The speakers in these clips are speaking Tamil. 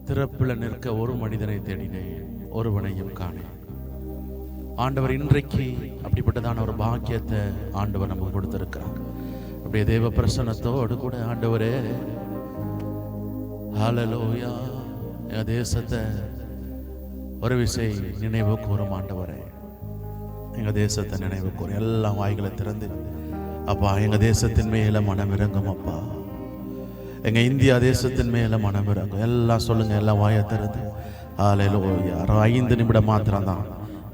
திறப்பில் நிற்க ஒரு மனிதனை தேடினேன், ஒருவனையும் காணேன். ஆண்டவர் இன்றைக்கு அப்படிப்பட்டதான ஒரு பாக்கியத்தை ஆண்டவர் நமக்கு கொடுத்திருக்கிறார். அப்படியே தேவ பிரசன்னத்தோடு கூட ஆண்டவரே ஹல்லேலூயா, எங்க தேசத்தை ஒரு விசை நினைவு கூறும் ஆண்டவரே, எங்க தேசத்தை நினைவு கூறும். எல்லாம் வாய்களை திறந்து அப்பா எங்க தேசத்தின் மேல மனம் இறங்கும் அப்பா, எங்க இந்தியா தேசத்தின் மேல மனம் இறங்கும். எல்லாம் சொல்லுங்க, எல்லாம் வாயை திறந்து ஹல்லேலூயா. 5 நிமிடம் மாத்திரம் தான்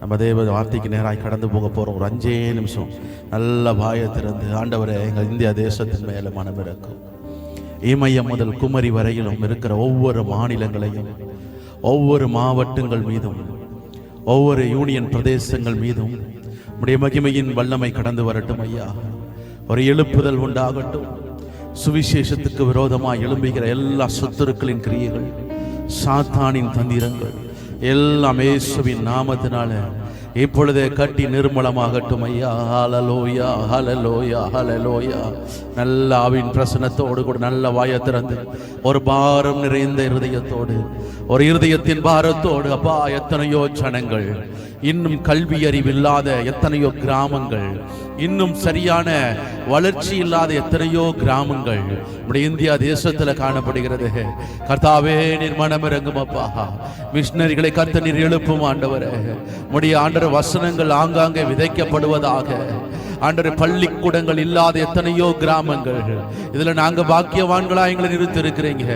நம்ம தேவ வார்த்தைக்கு நேராக கடந்து போக போறோம். ஒரு 5 நிமிஷம் நல்ல வாயை திறந்து ஆண்டவரே எங்க இந்தியா தேசத்தின் மேல மனம் இறக்கும். இமயம் முதல் குமரி வரையிலும் இருக்கிற ஒவ்வொரு மாநிலங்களையும், ஒவ்வொரு மாவட்டங்கள் மீதும், ஒவ்வொரு யூனியன் பிரதேசங்கள் மீதும் உடைய மகிமையின் வல்லமை கடந்து வரட்டும் ஐயா. ஒரு எழுப்புதல் உண்டாகட்டும். சுவிசேஷத்துக்கு விரோதமாக எழும்புகிற எல்லா சத்துருக்களின் கிரியைகள், சாத்தானின் தந்திரங்கள் எல்லாம் இயேசுவின் நாமத்தினால இப்பொழுதே கட்டி நிர்மலமாகட்டும் ஐயா. ஹல்லேலூயா, ஹல்லேலூயா, ஹல்லேலூயா. நல்ல ஆவின் பிரசன்னத்தோடு கூட நல்ல வாயை திறந்து ஒரு பாரம் நிறைந்த இருதயத்தோடு, ஒரு இருதயத்தின் பாரத்தோடு அப்பா, எத்தனையோ ஜனங்கள், இன்னும் கல்வி அறிவில்லாத எத்தனையோ கிராமங்கள், இன்னும் சரியான வளர்ச்சி இல்லாத எத்தனையோ கிராமங்கள் நம்முடைய இந்தியா தேசத்துல காணப்படுகிறது. கர்த்தாவே நீர் மனம் இறங்கும் அப்பா. மிஷனரிகளை கர்த்தர் நீர் எழுப்பும் ஆண்டவரே. நம்முடைய ஆண்டவர் வசனங்கள் ஆங்காங்கே விதைக்கப்படுவதாக. ஆண்டவரே, பள்ளிக்கூடங்கள் இல்லாத எத்தனையோ கிராமங்கள், இதுல நாங்க பாக்கியவான்களா எங்களை நிறுத்திருக்கிறீங்க.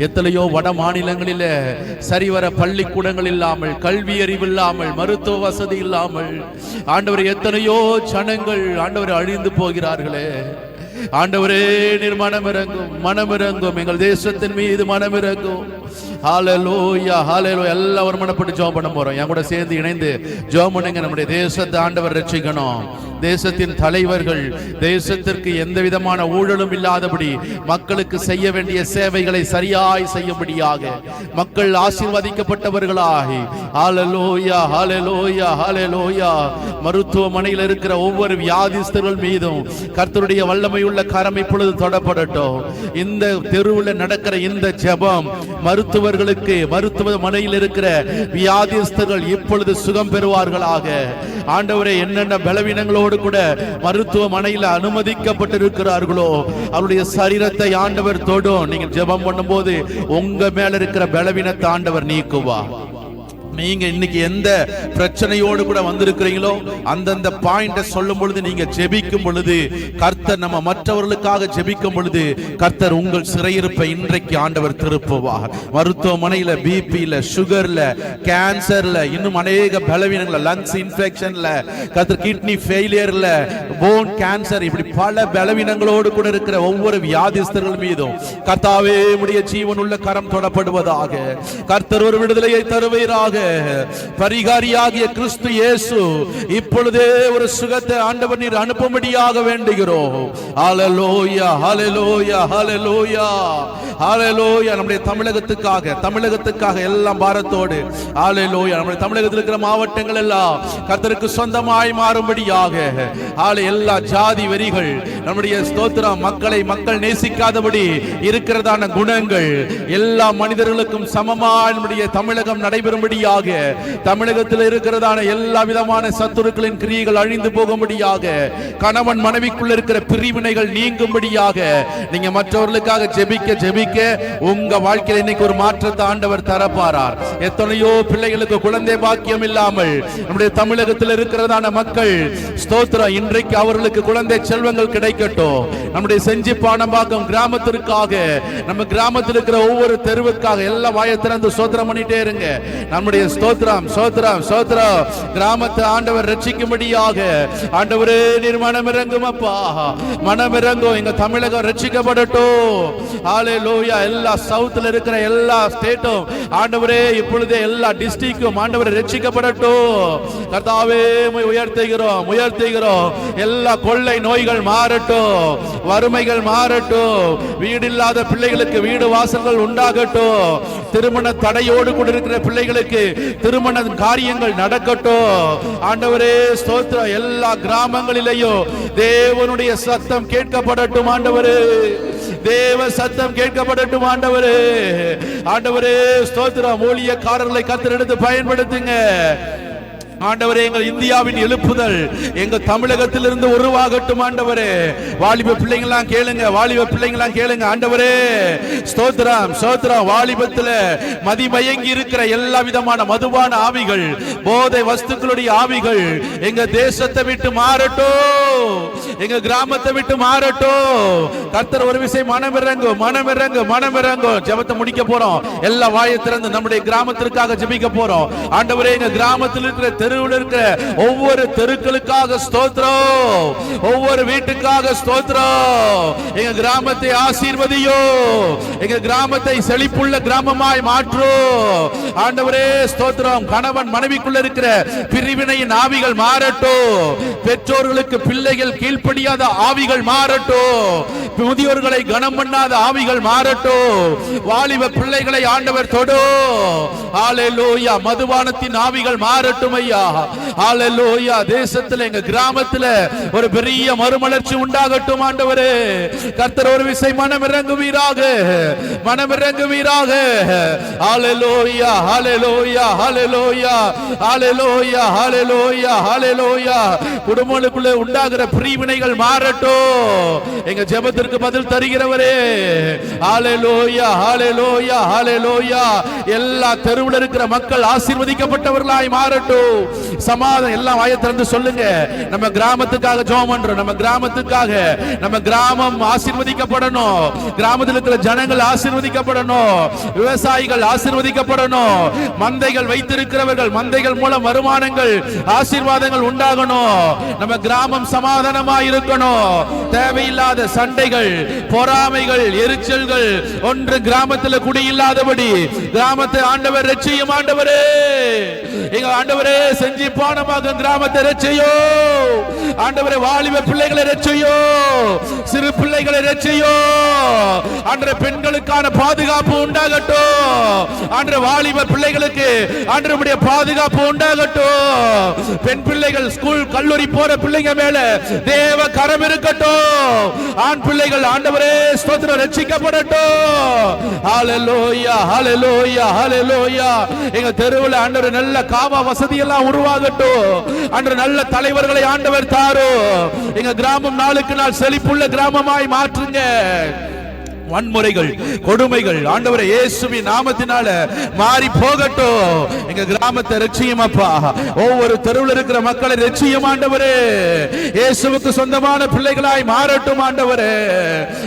எத்தனையோ வட மாநிலங்களில சரிவர பள்ளிக்கூடங்கள் இல்லாமல், கல்வி அறிவு இல்லாமல், மருத்துவ வசதி இல்லாமல் ஆண்டவரே எத்தனையோ ஜனங்கள் ஆண்டவரே அழிந்து போகிறார்களே. ஆண்டவரே நீர் மனமிறங்கும், மனமிறங்கும், எங்கள் தேசத்தின் மீது மனமிறங்கும். ஹல்லேலூயா, ஹல்லேலூயா. எல்லாம் ஒரு மனப்பட்டு ஜெபம் பண்ண போறோம். என் கூட சேர்ந்து இணைந்து ஜெபம் பண்ணுங்க. நம்முடைய தேசத்தை ஆண்டவர் ரட்சிக்கணும். தேசத்தின் தலைவர்கள் தேசத்திற்கு எந்த விதமான ஊழலும் இல்லாதபடி மக்களுக்கு செய்ய வேண்டிய சேவைகளை சரியாய் செய்யும்படியாக மக்கள் ஆசீர்வதிக்கப்பட்டவர்களாகி, ஹல்லேலூயா, ஹல்லேலூயா, ஹல்லேலூயா. மருத்துவமனையில் இருக்கிற ஒவ்வொரு வியாதிஸ்தர்கள் மீதும் கர்த்தருடைய வல்லமையுள்ள கரம் இப்பொழுது தொடப்படட்டும். இந்த தெருவில் நடக்கிற இந்த ஜெபம் மருத்துவர்களுக்கு, மருத்துவமனையில் இருக்கிற வியாதிஸ்தர்கள் இப்பொழுது சுகம் பெறுவார்களாக. ஆண்டவரே, என்னென்ன பலவீனங்களோடு கூட மருத்துவமனையில் அனுமதிக்கப்பட்டிருக்கிறார்களோ அவருடைய சரீரத்தை ஆண்டவர் தொடும். நீங்க ஜெபம் பண்ணும்போது உங்க மேல இருக்கிற பலவீனத்தை ஆண்டவர் நீக்குவா. நீங்க இன்னைக்கு எந்த பிரச்சனையோடு கூட வந்திருக்கிறீங்களோ அந்தந்த பாயிண்ட சொல்லும் பொழுது, நீங்க ஜெபிக்கும் பொழுது கர்த்தர், நம்ம மற்றவர்களுக்காக ஜெபிக்கும் பொழுது கர்த்தர் உங்கள் சிறையிருப்பை இன்றைக்கு ஆண்டவர் திருப்புவார். மருத்துவமனையில பிபில, சுகர்ல, கேன்சர்ல, இன்னும் அநேக பலவீனங்கள, லங்ஸ் இன்ஃபெக்ஷன்ல, கர்த்தர் கிட்னி ஃபெயிலியர்ல, போன் கேன்சர், இப்படி பல பலவீனங்களோடு கூட இருக்கிற ஒவ்வொரு வியாதிஸ்தர்கள் மீதும் கர்த்தாவே உம்முடைய ஜீவனுள்ள கரம் தொடப்படுவதாக. கர்த்தர் ஒரு விடுதலையை தருவீராக. பரிகாரியாகிய கிறிஸ்து இயேசு இப்பொழுதே ஒரு சுகத்தை ஆண்டவர் நீர் அனுப்பும்படியாக வேண்டுகிறோம். ஹல்லேலூயா, ஹல்லேலூயா, ஹல்லேலூயா, ஹல்லேலூயா. நம்முடைய தமிழகத்துக்காக எல்லாம் பாரத்தோடு ஹல்லேலூயா. நம்முடைய தமிழகத்தில் இருக்கிற மாவட்டங்கள் எல்லாம் கர்த்தருக்கு சொந்தமாய் மாறும்படியாக, எல்லா ஜாதி வெறிகள், நம்முடைய ஸ்தோத்திரம், மக்கள் நேசிக்காதபடி இருக்கிறதான குணங்கள் எல்லா மனிதர்களுக்கும் சமமாய் நம்முடைய தமிழகம் நடைபெறும்படியாக, தமிழகத்தில் இருக்கிறதான எல்லா விதமான சத்துருக்களின் கிரியைகள் அழிந்து போகும்படியாக, கணவன் மனைவிக்குள்ள இருக்கிற பிரிவினைகள் நீங்கும்படியாக நீங்க மற்றவர்களுக்காக ஜெபிக்க உங்க வாழ்க்கையில் இன்னைக்கு ஒரு மாற்றத்தை ஆண்டவர் தரப்பாரார். எத்தனையோ பிள்ளைகளுக்கு குழந்தை பாக்கியம் இல்லாமல் நம்முடைய தமிழகத்தில் இருக்கிறதான மக்கள் ஸ்தோத்திரம், இன்றைக்கு அவர்களுக்கு குழந்தை செல்வங்கள் கிடைக்கட்டும். நம்முடைய செஞ்சி பானம்பாக்கம் கிராமத்திற்காக, நம்ம கிராமத்தில் இருக்கிற ஒவ்வொரு தெருவுக்காக எல்லாம் வாயை திறந்து ஸ்தோத்திரம் பண்ணிட்டே இருங்க. நம்முடைய ஸ்தோத்திரம், ஸ்தோத்திரம், ஸ்தோத்திரம். கிராமத்தை ஆண்டவர் ரட்சிக்கும்படியாக ஆண்டவரே நீர் மனமிறங்கும் அப்பா, மனமிறங்கும். எங்க தமிழகம் ரட்சிக்கப்படட்டும். ஹல்லேலூயா. எல்லா சவுத்ல இருக்கிற எல்லா ஸ்டேட்டும் ஆண்டவரே இப்பொழுதே எல்லா டிஸ்ட்ரிக்டும் ஆண்டவரே ரட்சிக்கப்படட்டும். கர்த்தாவே உயர்த்துகிறோம், உயர்த்துகிறோம். எல்லா கொள்ளை நோய்கள் மாறட்டும், வறுமைகள் மாறட்டும். வீடு இல்லாத பிள்ளைகளுக்கு வீடு வாசல்கள் உண்டாகட்டும். திருமண தடையோடு கூட இருக்கிற பிள்ளைகளுக்கு திருமண காரியங்கள் நடக்கட்டும். ஆண்டவரே ஸ்தோத்திரம். எல்லா கிராமங்களிலேயும் தேவனுடைய சத்தம் கேட்கப்படட்டும். ஆண்டவரே தேவ சத்தம் கேட்கப்படட்டும் ஆண்டவரே. ஆண்டவரே ஸ்தோத்திரம். ஊழியக்காரர்களை கர்த்தர் எடுத்து பயன்படுத்துங்க ஆண்டவரே. எங்கள் இந்தியாவின் எழுப்புதல் எங்க தமிழகத்திலிருந்து உருவாகட்டும் ஆண்டவரே. வாலிப பிள்ளைங்களாம் கேளுங்க, வாலிப பிள்ளைங்களாம் கேளுங்க ஆண்டவரே. ஸ்தோத்திரம் ஸ்தோத்திரம். வாலிபத்தில் மதிமயங்கி இருக்கிற எல்லா விதமான மதுபான ஆவிகள், போதை வஸ்துக்களுடைய ஆவிகள் எங்க தேசத்தை விட்டு மாறட்டும், எங்க கிராமத்தை விட்டு மாறட்டும். கர்த்தர் ஒரு விஷயம் மனமிறங்கும், மனமிறங்கும், மனமிறங்கும். ஜெபத்தை முடிக்க போறோம். எல்லா வாயை திறந்து நம்முடைய கிராமத்திற்காக ஜெபிக்க போறோம். ஆண்டவரே, எங்க கிராமத்தில் இருக்கிற தெருவில் இருக்கிற ஒவ்வொரு தெருக்களுக்காக ஸ்தோத்திரம், ஒவ்வொரு வீட்டுக்காக ஸ்தோத்திரம். எங்க கிராமத்தை ஆசீர்வதியோ, எங்க கிராமத்தை செழிப்புள்ள கிராமமாய் மாற்றோ ஆண்டவரே. ஸ்தோத்திரம். கணவன் மனைவிக்குள்ள இருக்கிற பிரிவினையின் ஆவிகள் மாறட்டும், பெற்றோர்களுக்கு பிள்ளைகள் கீழ்ப்படியாத ஆவிகள் மாறட்டும், முதியோர்களை கனம் பண்ணாத ஆவிகள் மாறட்டும், வாலிப பிள்ளைகளை ஆண்டவர் தொடு. ஹல்லேலூயா. மதுபானத்தின் ஆவிகள் மாறட்டும் ஐயா. ஹல்லேலூயா. தேசத்தில் எங்க கிராமத்தில் ஒரு பெரிய மறுமலர்ச்சி உண்டாகட்டும் ஆண்டவரே. கர்த்தர் ஒரு விசை மனமிறங்குவீராக, மனமிறங்குவீராக. ஹல்லேலூயா, ஹல்லேலூயா, ஹல்லேலூயா, ஹல்லேலூயா, ஹல்லேலூயா, ஹல்லேலூயா. குடும்பங்களுக்குள்ளே உண்டாகிற பிரிவினைகள் மாறட்டும். எங்க ஜெபத்திற்கு பதில் தருகிறவரே. ஹல்லேலூயா, ஹல்லேலூயா, ஹல்லேலூயா. எல்லா தெருவில் இருக்கிற மக்கள் ஆசீர்வதிக்கப்பட்டவர்களாய் மாறட்டும். சமாதானம். எல்லாம் வாயை திறந்து சொல்லுங்க. நம்ம கிராமத்துக்காக ஜெபம் பண்றோம். நம்ம கிராமத்துக்காக, நம்ம கிராமம் ஆசீர்வதிக்கப்படணும், கிராமத்தில் இருக்கிற ஜனங்கள் ஆசீர்வதிக்கப்படணும், விவசாயிகள் ஆசீர்வதிக்கப்படணும், மந்தைகள் வைத்திருக்கிறவர்கள் மந்தைகள் மூலம் வருமானங்கள் ஆசீர்வாதங்கள் உண்டாகணும். நம்ம கிராமம் சமாதானமாய் இருக்கணும். தேவையில்லாத சண்டைகள், பொறாமைகள், எரிச்சல்கள் ஒன்று கிராமத்தில் குடியில்லாதபடி கிராமத்தை ஆண்டவர் ரட்சியும் ஆண்டவரே. எங்க ஆண்டவரே, செஞ்சி பானமாக கிராமத்தை ரட்சியோ ஆண்டவரே. வாலிப பிள்ளைகளை ரட்சியோ, சிறு பிள்ளைகளை ரட்சியோ ஆண்டவரே. பெண்களுக்கான பாதுகாப்பு உண்டாகட்டும் ஆண்டவரே. வாலிப பிள்ளைகளுக்கு ஆண்டவருடைய பாதுகாப்பு உண்டாகட்டும். பெண் பிள்ளைகள் ஸ்கூல் கல்லூரி போற பிள்ளைங்க மேல தேவ கரம் இருக்கட்டும். ஆண் பிள்ளைகள் ஆண்டவரே ஸ்தோத்திரம் ரட்சிக்கப்படட்டும். ஹல்லேலூயா, ஹல்லேலூயா, ஹல்லேலூயா. எங்க தெருவில் ஆண்டவர் நல்ல காவா வசதி எல்லாம் உருவாகட்டும் ஆண்டவர். நல்ல தலைவர்களை ஆண்டவர் தாரோ. எங்க கிராமம் நாளுக்கு நாள் செழிப்புள்ள கிராமமாய் மாற்றுங்க. வன்முறைகள், கொடுமைகள் ஆண்டவரே இயேசுவின் நாமத்தினால மாறி போகட்டும். எங்க கிராமத்தை ரட்சியும் அப்பா. ஒவ்வொரு தெருவில் இருக்கிற மக்களை ரட்சியும் ஆண்டவரே. இயேசுவுக்கு சொந்தமான பிள்ளைகளாய் மாறட்டும் ஆண்டவரே.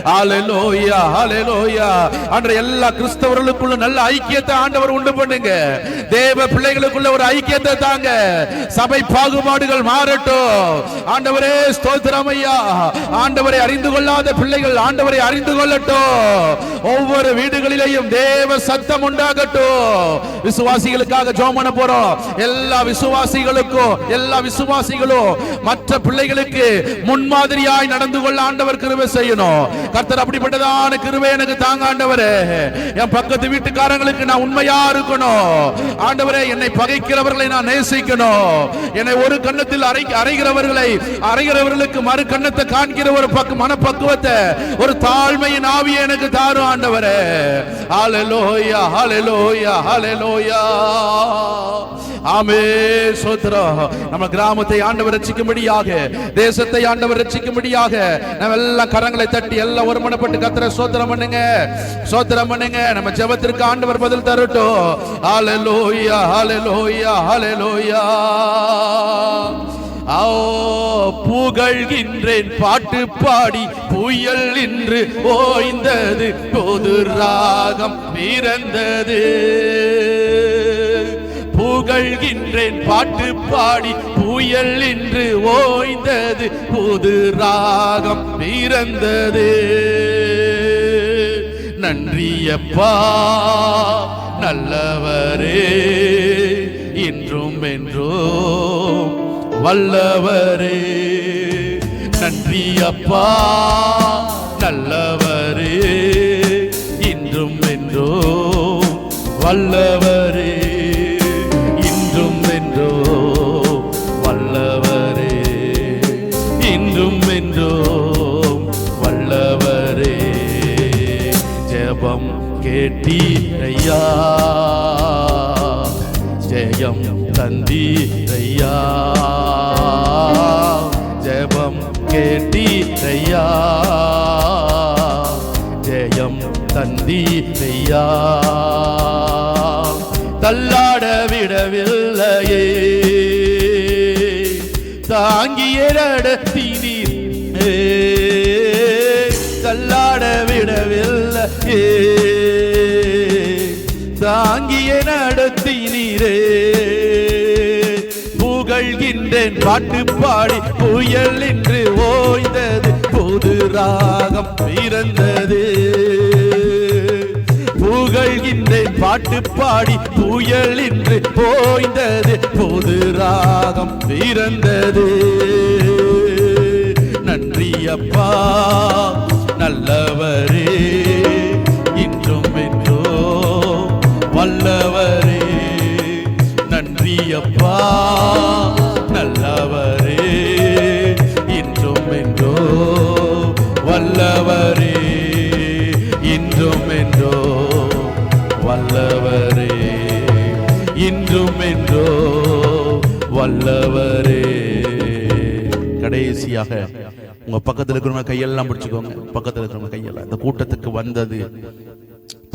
ஹல்லேலூயா, ஹல்லேலூயா. ஆண்டவரே, எல்லா கிறிஸ்தவர்களுக்குள்ள நல்ல ஐக்கியத்தை ஆண்டவர் உண்டு பண்ணுங்க. தேவ பிள்ளைகளுக்குள்ள ஒரு ஐக்கியத்தை தாங்க. சபை பாகுபாடுகள் மாறட்டும் ஆண்டவரே. ஸ்தோத்திரம் ஐயா. ஆண்டவரை அறிந்து கொள்ளாத பிள்ளைகள் ஆண்டவரை அறிந்து கொள்ளட்டும். ஒவ்வொரு வீடுகளிலேயும் தேவ சத்தம் உண்டாகட்டும். விசுவாசிகளுக்காக ஜெபம் பண்ண போறோம். எல்லா விசுவாசிகளும் மற்ற பிள்ளைகளுக்கு முன்மாதிரியாய் நடந்து கொள்ள ஆண்டவர் கிருபை செய்யணும். கர்த்தர் அப்படிப்பட்டதான கிருபை எனக்கு தாங்க ஆண்டவரே. என் பக்கத்து வீட்டுக்காரங்களுக்கு நான் உண்மையா இருக்கணும் ஆண்டவரே. என்னை பகைக்கிறவர்களை நான் நேசிக்கணும். என்னை ஒரு கண்ணத்தில் அறைகிறவர்களுக்கு மறு கண்ணத்தை காண்கிற ஒரு மனப்பக்குவத்தை, ஒரு தாழ்மையின் ஆவியை எனக்கு தாரும் ஆண்டவரே. ஹல்லேலூயா, ஹல்லேலூயா, ஹல்லேலூயா. ஆமென். ஸ்தோத்திரம். நம்ம கிராமத்தை ஆண்டவர் ரட்சிக்கும்படியாக, தேசத்தை ஆண்டவர் ரட்சிக்கும்படியாக நம்ம எல்லாம் கரங்களை தட்டி எல்லாம் ஒருமனப்பட்டு கர்த்தரை ஸ்தோத்திரம் பண்ணுங்க, ஸ்தோத்திரம் பண்ணுங்க. நம்ம ஜெபத்திற்கு ஆண்டவர் பதில் தரட்டும். ஹல்லேலூயா, ஹல்லேலூயா, ஹல்லேலூயா. புகழ்கின்றேன் பாட்டு பாடி புயல் இன்று ஓய்ந்தது, பொது ராகம் பிறந்தது. புகழ்கின்றேன் பாட்டு பாடி புயல் இன்று ஓய்ந்தது, புது ராகம் பிறந்தது. நன்றியப்பா நல்லவரே, இன்றும் என்றும் வல்லவரே. நன்றி அப்பா நல்லவரே, இன்றும் என்றும் வல்லவரே. இன்றும் என்றும் வல்லவரே, இன்றும் என்றும் வல்லவரே. தந்தீரையா, ஜெயம் தந்தீரையா, ஜெபம் கேட்டீரையா, ஜெயம் தந்தீரையா. தள்ளாட விடவில்லையே, தாங்கிய நடத்தினீர், தள்ளாட விடவில்லையே, தாங்கிய நடத்தினீரே. புகழ்கின்றேன் பாட்டு பாடி, புயல் என்று ஓய்ந்தது, புது ராகம் பிறந்தது. புகழ்கின்றேன் பாட்டு பாடி, புயல் என்று ஓய்ந்தது, புது ராகம் பிறந்தது. நன்றி அப்பா நல்லவரே, இன்றும் என்றோ வல்லவரே. நன்றி அப்பா நல்லவரே, இன்றும் என்றோ வல்லவரே, இன்றும் என்றோ வல்லவரே, இன்றும் என்றோ வல்லவரே. கடைசியாக உங்க பக்கத்தில் இருக்கிறவங்க கையெல்லாம் பிடிச்சுக்கோங்க. பக்கத்தில் இருக்கிறவங்க கையெல்லாம். இந்த கூட்டத்துக்கு வந்தது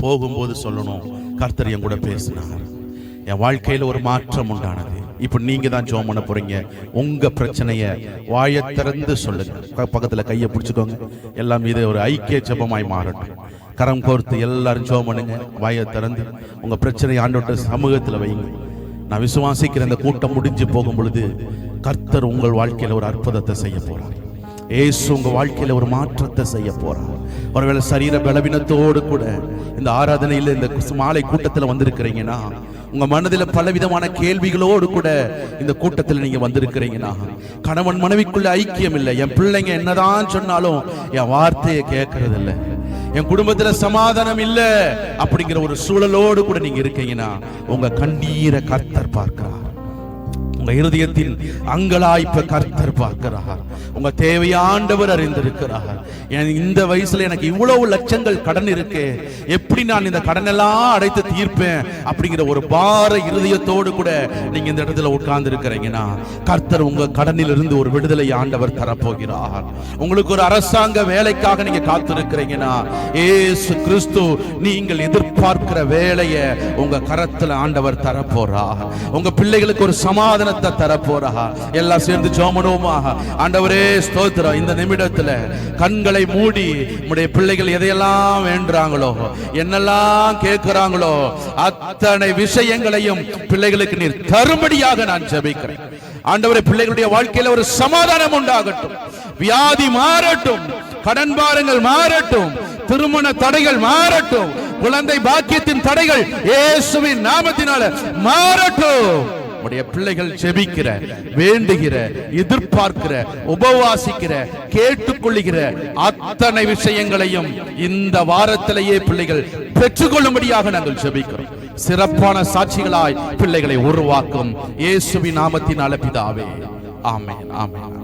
போகும்போது சொல்லணும், கர்த்தர் என் கூட பேசினார், என் வாழ்க்கையில ஒரு மாற்றம் உண்டானது. இப்ப நீங்க தான் ஜெபம் பண்ண போறீங்க. உங்க பிரச்சனைய வாயை திறந்து சொல்லுங்க. பக்கத்துல கையை பிடிச்சுக்கோங்க. எல்லாம் இது ஒரு ஐக்கிய ஜெபமாய் மாறட்டும். கரம் கோர்த்து எல்லாரும் ஜெபம் பண்ணுங்க. வாயை திறந்து உங்க பிரச்சனையை ஆண்டவருடைய சமூகத்துல வைங்க. நான் விசுவாசிக்கிற இந்த கூட்டம் முடிஞ்சு போகும் பொழுது கர்த்தர் உங்கள் வாழ்க்கையில ஒரு அற்புதத்தை செய்ய போறார். இயேசு உங்க வாழ்க்கையில ஒரு மாற்றத்தை செய்ய போறார். ஒருவேளை சரீர பலவீனத்தோடு கூட இந்த ஆராதனையில இந்த மாலை கூட்டத்தில் வந்திருக்கிறீங்கன்னா, உங்க மனதில் பலவிதமான கேள்விகளோடு கூட இந்த கூட்டத்தில் நீங்க வந்திருக்கிறீங்கன்னா, கணவன் மனைவிக்குள்ள ஐக்கியம் இல்லை, என் பிள்ளைங்க என்னதான் சொன்னாலும் என் வார்த்தையை கேட்கறது இல்லை, என் குடும்பத்துல சமாதானம் இல்ல அப்படிங்கிற ஒரு சூழலோடு கூட நீங்க இருக்கீங்கன்னா, உங்க கண்ணீரை கர்த்தர் பார்க்கிறார். உங்க இருதயத்தின் அங்கலாய்ப்பை கர்த்தர் பார்க்கிறார். உங்க தேவையை ஆண்டவர் அறிந்திருக்கிறார். இந்த வயசுல எனக்கு இவ்வளவு லட்சங்கள் கடன் இருக்கு, எப்படி நான் இந்த கடன் எல்லாம் அடைத்து தீர்ப்பேன் அப்படிங்கிற ஒரு பார இருதயத்தோடு கூட நீங்க இந்த இடத்துல உட்கார்ந்து இருக்கிறீங்கன்னா, கர்த்தர் உங்க கடனில் இருந்து ஒரு விடுதலை ஆண்டவர் தரப்போகிறார். உங்களுக்கு ஒரு அரசாங்க வேலைக்காக நீங்க காத்திருக்கிறீங்கன்னா, இயேசு கிறிஸ்து நீங்கள் எதிர்பார்க்கிற வேலையை உங்க கரத்துல ஆண்டவர் தரப்போறார். உங்க பிள்ளைகளுக்கு ஒரு சமாதானத்தை தரப்போறா. எல்லாம் சேர்ந்து ஜெபம் பண்ணுவோமாக. ஆண்டவரே ஸ்தோத்திரம். இந்த நிமிடத்துல கண்களை மூடி உம்முடைய பிள்ளைகள் எதையெல்லாம் வேண்டுறாங்களோ, என்னெல்லாம் கேட்கிறாங்களோ, அத்தனை விஷயங்களையும் பிள்ளைகளுக்கு நீர் தரும்படியாக நான் ஜெபிக்கிறேன். ஆண்டவரே, பிள்ளைகளுடைய வாழ்க்கையில ஒரு சமாதானம் உண்டாகட்டும், வியாதி மாறட்டும், கடன் பாரங்கள் மாறட்டும், திருமண தடைகள் மாறட்டும், குழந்தை பாக்கியத்தின் தடைகள் இயேசுவின் நாமத்தினால மாறட்டும். உடைய பிள்ளைகள் ஜெபிக்கிற, வேண்டுகிற, எதிர்பார்க்கிற, உபவாசிக்கிற, கேட்டுக்கொள்ளுகிற அத்தனை விஷயங்களையும் இந்த வாரத்திலேயே பிள்ளைகள் பெற்றுக்கொள்ளும்படியாக நாங்கள் ஜெபிக்கிறோம். சிறப்பான சாட்சிகளாய் பிள்ளைகளை உருவாக்கும் இயேசுவின் நாமத்தினால பிதாவே, ஆமென், ஆமென்.